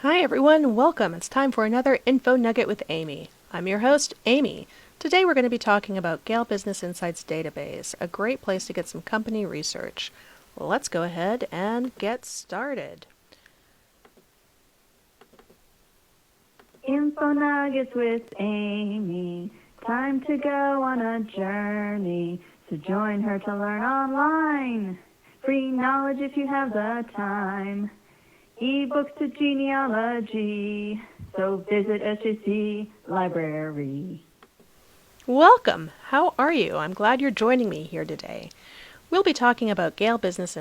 Hi everyone, welcome. It's time for another Info Nugget with Amy. I'm your host, Amy. Today we're going to be talking about Gale Business Insights database, a great place to get some company research. Let's go ahead and get started. Info Nuggets with Amy. Time to go on a journey. So join her to learn online. Free knowledge if you have the time. Ebooks to genealogy. So visit SJC Library. Welcome. How are you? I'm glad you're joining me here today. We'll be talking about Gale Business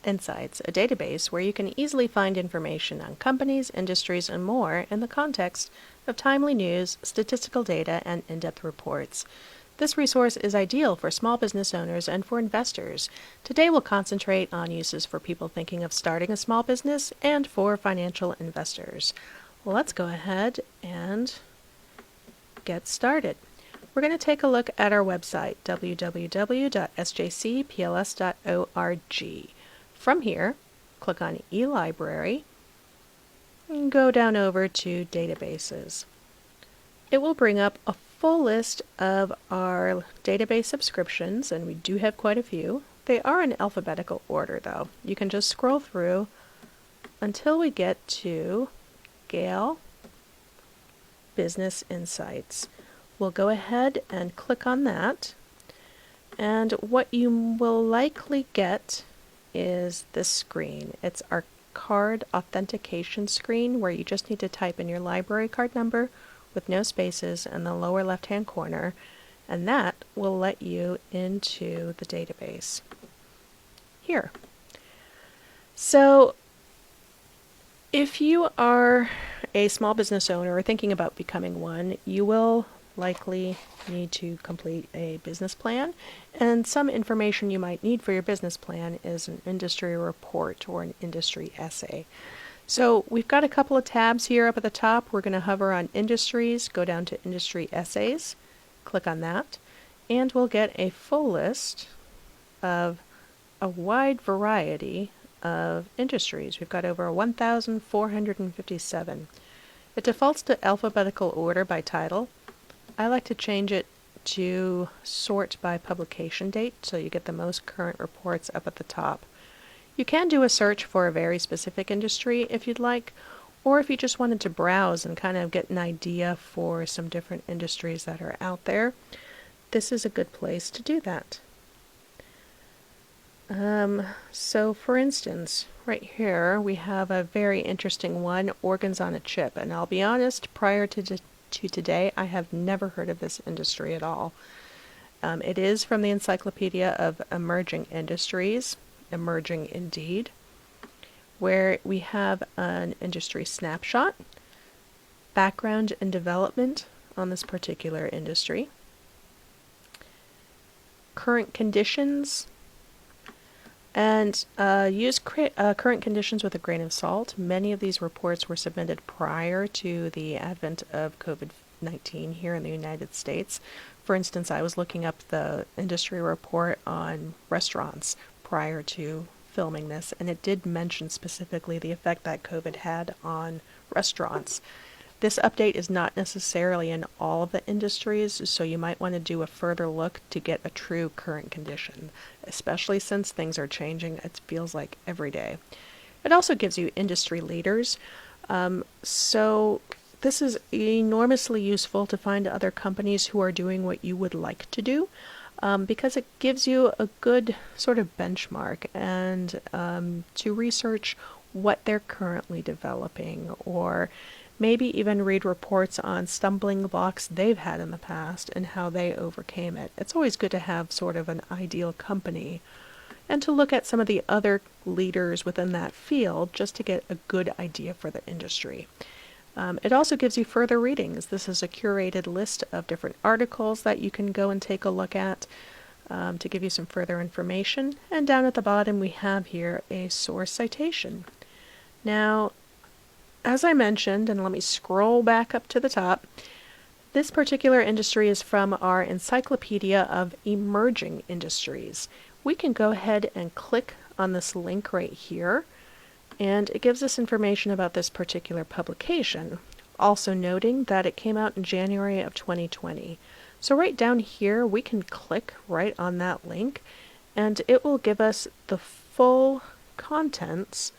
Insights, a database where you can easily find information on companies, industries, and more in the context of timely news, statistical data, and in-depth reports. This resource is ideal for small business owners and for investors. Today we'll concentrate on uses for people thinking of starting a small business and for financial investors. Let's go ahead and get started. We're going to take a look at our website, www.sjcpls.org. From here, click on eLibrary and go down over to Databases. It will bring up a full list of our database subscriptions, and we do have quite a few. They are in alphabetical order, though. You can just scroll through until we get to Gale Business Insights. We'll go ahead and click on that, and what you will likely get is this screen. It's our card authentication screen where you just need to type in your library card number with no spaces in the lower left-hand corner, and that will let you into the database here. So if you are a small business owner or thinking about becoming one, you will likely need to complete a business plan, and some information you might need for your business plan is an industry report or an industry essay. So we've got a couple of tabs here up at the top. We're going to hover on industries, go down to industry essays, click on that, and we'll get a full list of a wide variety of industries. We've got over 1,457. It defaults to alphabetical order by title. I like to change it to sort by publication date so you get the most current reports up at the top. You can do a search for a very specific industry if you'd like, or if you just wanted to browse and kind of get an idea for some different industries that are out there. This is a good place to do that. So for instance, right here we have a very interesting one, organs on a chip, and I'll be honest, prior to today I have never heard of this industry at all. It is from the Encyclopedia of Emerging Industries, emerging indeed, where we have an industry snapshot, background and development on this particular industry, current conditions, and use current conditions with a grain of salt. Many of these reports were submitted prior to the advent of COVID-19 here in the United States. For instance, I was looking up the industry report on restaurants prior to filming this, and it did mention specifically the effect that COVID had on restaurants. This update is not necessarily in all of the industries, so you might want to do a further look to get a true current condition, especially since things are changing. It feels like every day. It also gives you industry leaders, so this is enormously useful to find other companies who are doing what you would like to do, because it gives you a good sort of benchmark and to research what they're currently developing, or maybe even read reports on stumbling blocks they've had in the past and how they overcame it. It's always good to have sort of an ideal company and to look at some of the other leaders within that field just to get a good idea for the industry. It also gives you further readings. This is a curated list of different articles that you can go and take a look at to give you some further information. And down at the bottom we have here a source citation. Now, as I mentioned, and let me scroll back up to the top, this particular industry is from our Encyclopedia of Emerging Industries. We can go ahead and click on this link right here And it gives us information about this particular publication, also noting that it came out in January of 2020. So right down here, we can click right on that link, and it will give us the full contents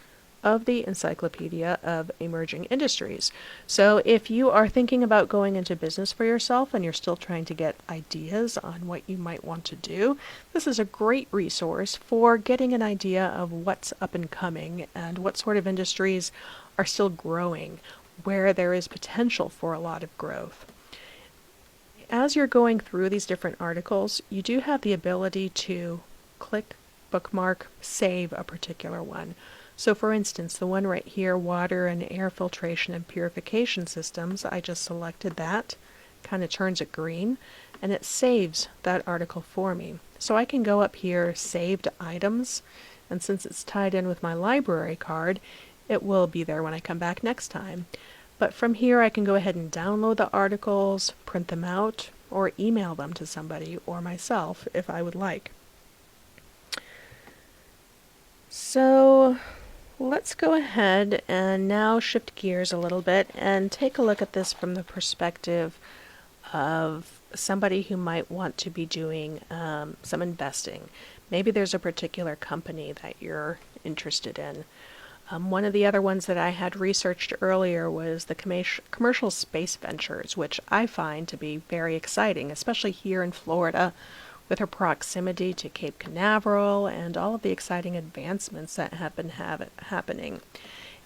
of the Encyclopedia of Emerging Industries. So if you are thinking about going into business for yourself and you're still trying to get ideas on what you might want to do, this is a great resource for getting an idea of what's up and coming and what sort of industries are still growing, where there is potential for a lot of growth. As you're going through these different articles, you do have the ability to click, bookmark, save a particular one. So for instance, the one right here, water and air filtration and purification systems, I just selected that, kind of turns it green, and it saves that article for me. So I can go up here, saved items, and since it's tied in with my library card, it will be there when I come back next time. But from here I can go ahead and download the articles, print them out, or email them to somebody or myself if I would like. So let's go ahead and now shift gears a little bit and take a look at this from the perspective of somebody who might want to be doing some investing. Maybe there's a particular company that you're interested in. One of the other ones that I had researched earlier was the commercial space ventures, which I find to be very exciting, especially here in Florida, with her proximity to Cape Canaveral and all of the exciting advancements that have been happening.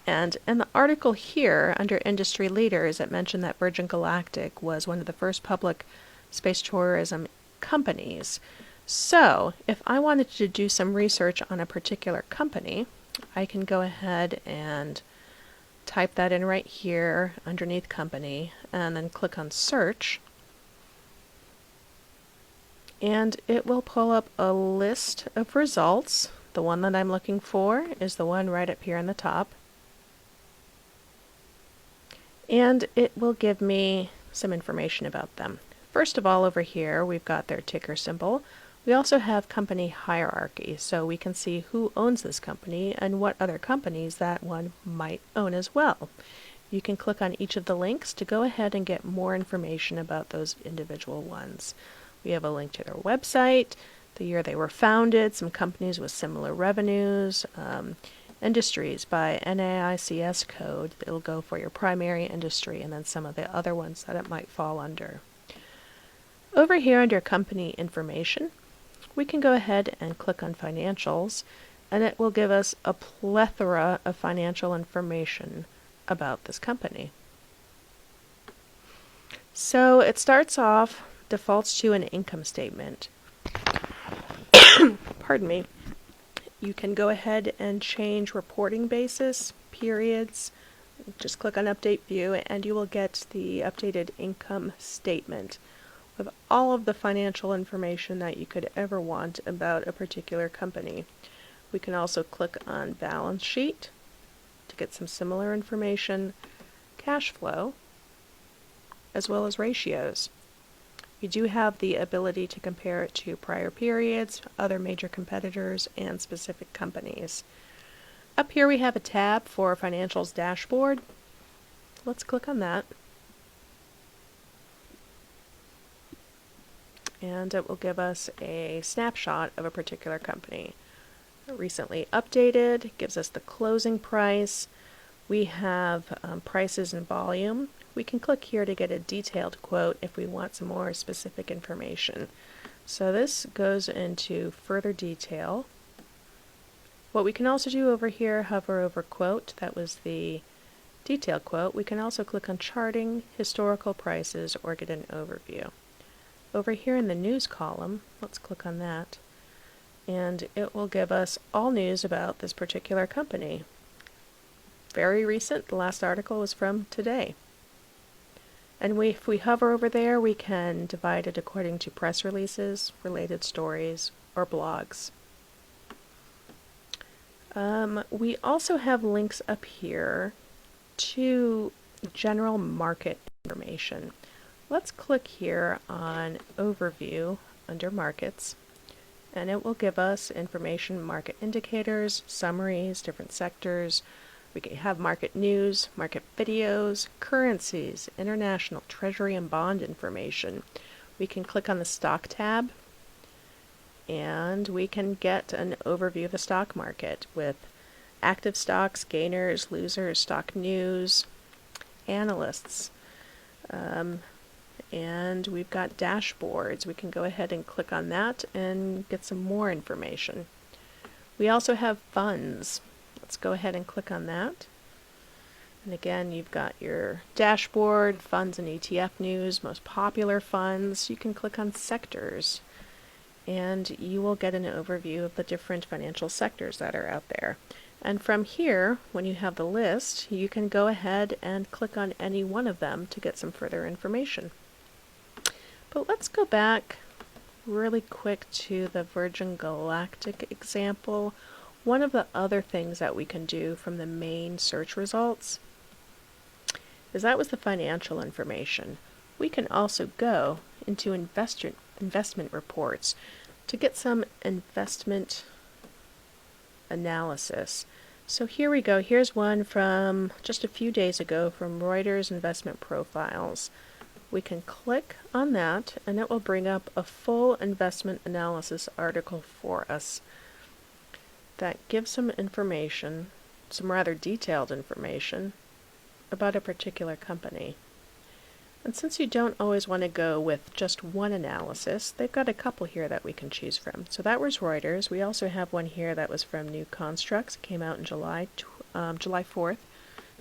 And in the article here, under industry leaders, it mentioned that Virgin Galactic was one of the first public space tourism companies. So, if I wanted to do some research on a particular company, I can go ahead and type that in right here underneath company, and then click on search. And it will pull up a list of results. The one that I'm looking for is the one right up here on the top. And it will give me some information about them. First of all, over here, we've got their ticker symbol. We also have company hierarchy, so we can see who owns this company and what other companies that one might own as well. You can click on each of the links to go ahead and get more information about those individual ones. We have a link to their website, the year they were founded, some companies with similar revenues, industries by NAICS code. It'll go for your primary industry and then some of the other ones that it might fall under. Over here under company information, we can go ahead and click on financials, and it will give us a plethora of financial information about this company. So it starts off, defaults to an income statement. Pardon me. You can go ahead and change reporting basis, periods. Just click on Update View and you will get the updated income statement with all of the financial information that you could ever want about a particular company. We can also click on Balance Sheet to get some similar information, cash flow, as well as ratios. You do have the ability to compare it to prior periods, other major competitors, and specific companies. Up here we have a tab for Financials Dashboard. Let's click on that. And it will give us a snapshot of a particular company. Recently updated, gives us the closing price. We have prices and volume. We can click here to get a detailed quote if we want some more specific information. So this goes into further detail. What we can also do over here, hover over quote, that was the detailed quote. We can also click on charting, historical prices, or get an overview. Over here in the news column, let's click on that, and it will give us all news about this particular company. Very recent, the last article was from today. And if we hover over there, we can divide it according to press releases, related stories, or blogs. We also have links up here to general market information. Let's click here on Overview under Markets, and it will give us information, market indicators, summaries, different sectors. We can have market news, market videos, currencies, international treasury and bond information. We can click on the stock tab and we can get an overview of the stock market with active stocks, gainers, losers, stock news, analysts. And we've got dashboards. We can go ahead and click on that and get some more information. We also have funds. Let's go ahead and click on that. And again, you've got your dashboard, funds and ETF news, most popular funds. You can click on sectors and you will get an overview of the different financial sectors that are out there. And from here, when you have the list, you can go ahead and click on any one of them to get some further information. But let's go back really quick to the Virgin Galactic example. One of the other things that we can do from the main search results is that was the financial information. We can also go into investment reports to get some investment analysis. So here we go. Here's one from just a few days ago from Reuters Investment Profiles. We can click on that and it will bring up a full investment analysis article for us that gives some information, some rather detailed information about a particular company. And since you don't always want to go with just one analysis, they've got a couple here that we can choose from. So that was Reuters. We also have one here that was from New Constructs. It came out in July 4th,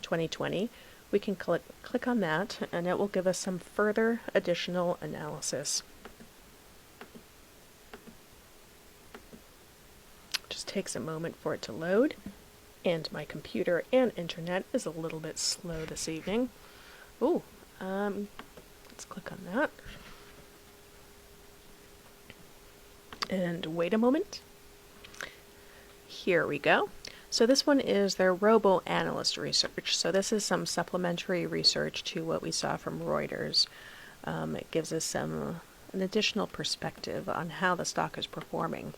2020. We can click on that and it will give us some further additional analysis. Just takes a moment for it to load, and my computer and internet is a little bit slow this evening. Ooh, let's click on that. And wait a moment. Here we go. So this one is their robo-analyst research. So this is some supplementary research to what we saw from Reuters. It gives us an additional perspective on how the stock is performing.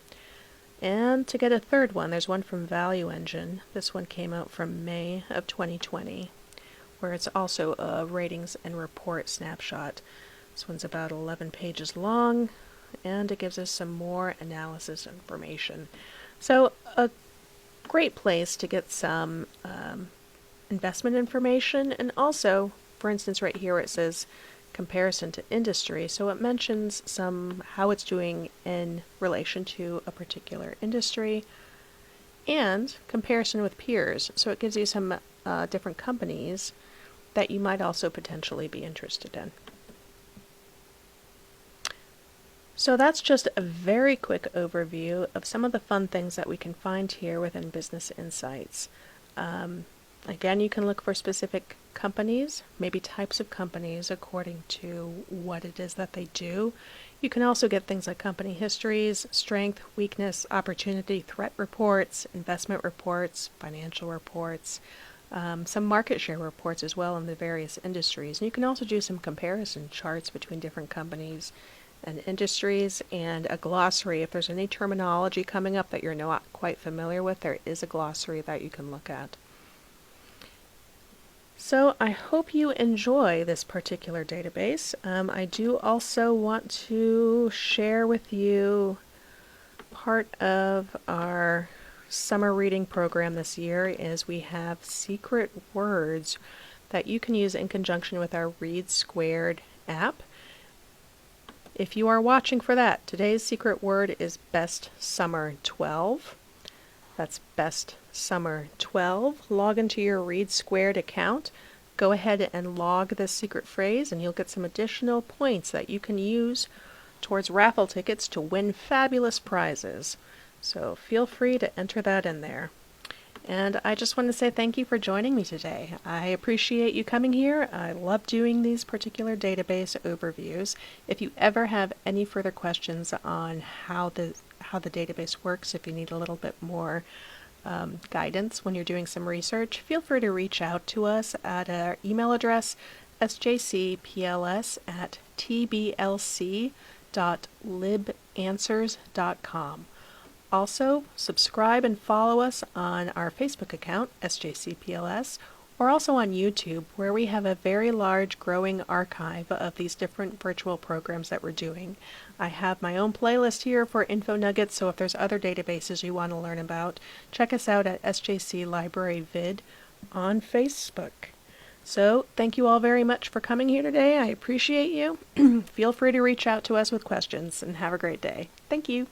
And to get a third one, there's one from Value Engine. This one came out from May of 2020, where it's also a ratings and report snapshot. This one's about 11 pages long, and it gives us some more analysis information. So a great place to get some investment information, and also, for instance, right here it says comparison to industry, so it mentions how it's doing in relation to a particular industry, and comparison with peers, so it gives you some different companies that you might also potentially be interested in. So that's just a very quick overview of some of the fun things that we can find here within Business Insights. Again, you can look for specific companies, maybe types of companies according to what it is that they do. You can also get things like company histories, strength, weakness, opportunity, threat reports, investment reports, financial reports, some market share reports as well in the various industries. And you can also do some comparison charts between different companies and industries, and a glossary. If there's any terminology coming up that you're not quite familiar with, there is a glossary that you can look at. So I hope you enjoy this particular database. I do also want to share with you part of our summer reading program this year is we have secret words that you can use in conjunction with our Read Squared app. If you are watching for that, today's secret word is Best Summer 12. That's Best Summer 12. Log into your Read Squared account. Go ahead and log this secret phrase and you'll get some additional points that you can use towards raffle tickets to win fabulous prizes. So feel free to enter that in there. And I just want to say thank you for joining me today. I appreciate you coming here. I love doing these particular database overviews. If you ever have any further questions on how the database works, if you need a little bit more guidance when you're doing some research, feel free to reach out to us at our email address, sjcpls@tblc.libanswers.com. Also, subscribe and follow us on our Facebook account, SJCPLS, or also on YouTube, where we have a very large growing archive of these different virtual programs that we're doing. I have my own playlist here for info nuggets, so if there's other databases you want to learn about, check us out at SJC Library Vid on Facebook. So, thank you all very much for coming here today. I appreciate you. Feel free to reach out to us with questions, and have a great day. Thank you.